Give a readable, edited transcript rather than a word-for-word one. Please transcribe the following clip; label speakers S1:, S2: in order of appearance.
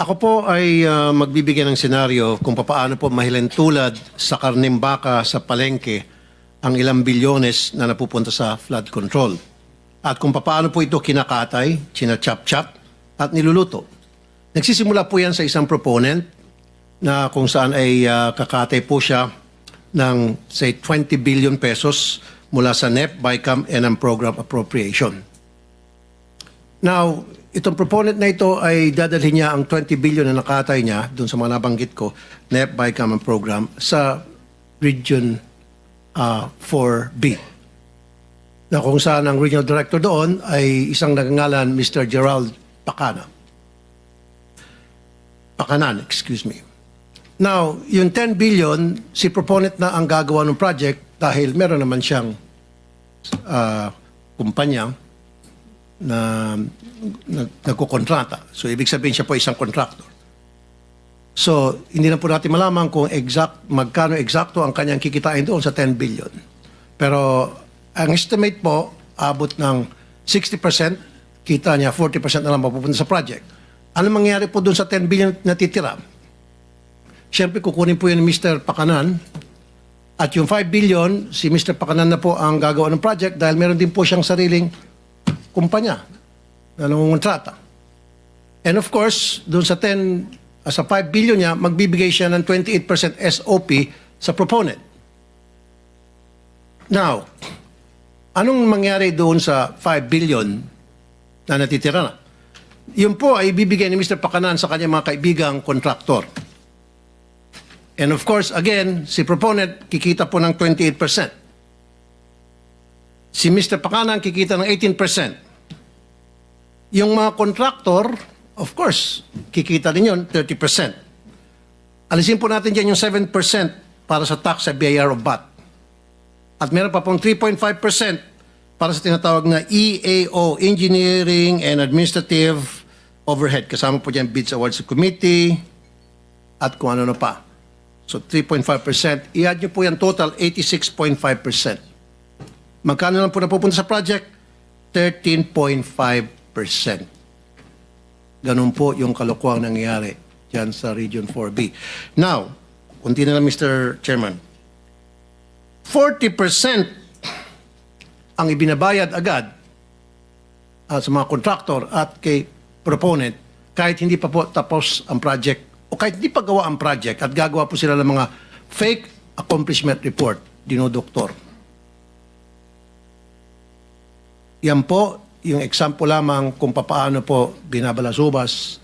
S1: Ako po ay magbibigay ng senaryo kung paano po mahilentulad sa karneng baka sa palengke ang ilang bilyones na napupunta sa flood control. At kung paano po ito kinakatay, china-chop-chop at niluluto. Nagsisimula po yan sa isang proponent na kung saan ay kakatay po siya ng say 20 billion pesos mula sa NEP, BICAM, and ang program appropriation. Now, itong proponent na ito ay dadalhin niya ang 20 billion na nakatay niya doon sa mga nabanggit ko, NEP, BICAM, and program sa Region 4B. Na kung saan ang regional director doon ay isang nagngangalan Mr. Gerald Pakanan, excuse me. Now, yung 10 billion, si proponent na ang gagawa ng project dahil meron naman siyang kumpanya na nagkukontrata. So, ibig sabihin siya po isang contractor. So, hindi na po natin malaman kung magkano eksakto ang kanyang kikitain doon sa 10 billion. Pero, ang estimate po, abot ng 60%, kita niya 40% na lang mapupunta sa project. Ano mangyayari po doon sa 10 billion na titira? Siyempre, kukunin po yun ni Mr. Pakanan. At yung 5 billion, si Mr. Pakanan na po ang gagawa ng project dahil meron din po siyang sariling kumpanya na nangungontrata. And of course, doon sa 5 billion niya, magbibigay siya ng 28% SOP sa proponent. Now, anong mangyari doon sa 5 billion na natitira na? Yun po ay ibibigay ni Mr. Pakanan sa kanyang mga kaibigang kontraktor. And of course, again, si proponent kikita po ng 28%. Si Mr. Pakanan kikita ng 18%. Yung mga contractor, of course, kikita din yun, 30%. Alisin po natin dyan yung 7% para sa tax sa BIR o VAT. At meron pa pong 3.5% para sa tinatawag na EAO, Engineering and Administrative Overhead. Kasama po dyan bids awards committee at kung ano na pa. So 3.5%. I-add nyo po yan total, 86.5%. Magkano lang po napupunta sa project? 13.5%. Ganun po yung kalokohang nangyayari dyan sa Region 4B. Now, kunti na lang Mr. Chairman. 40% ang ibinabayad agad sa mga contractor at kay proponent kahit hindi pa po tapos ang project o kahit hindi pa gawa ang project at gagawa po sila ng mga fake accomplishment report, dinodoktor. Yan po yung example lamang kung paano po binabalasubas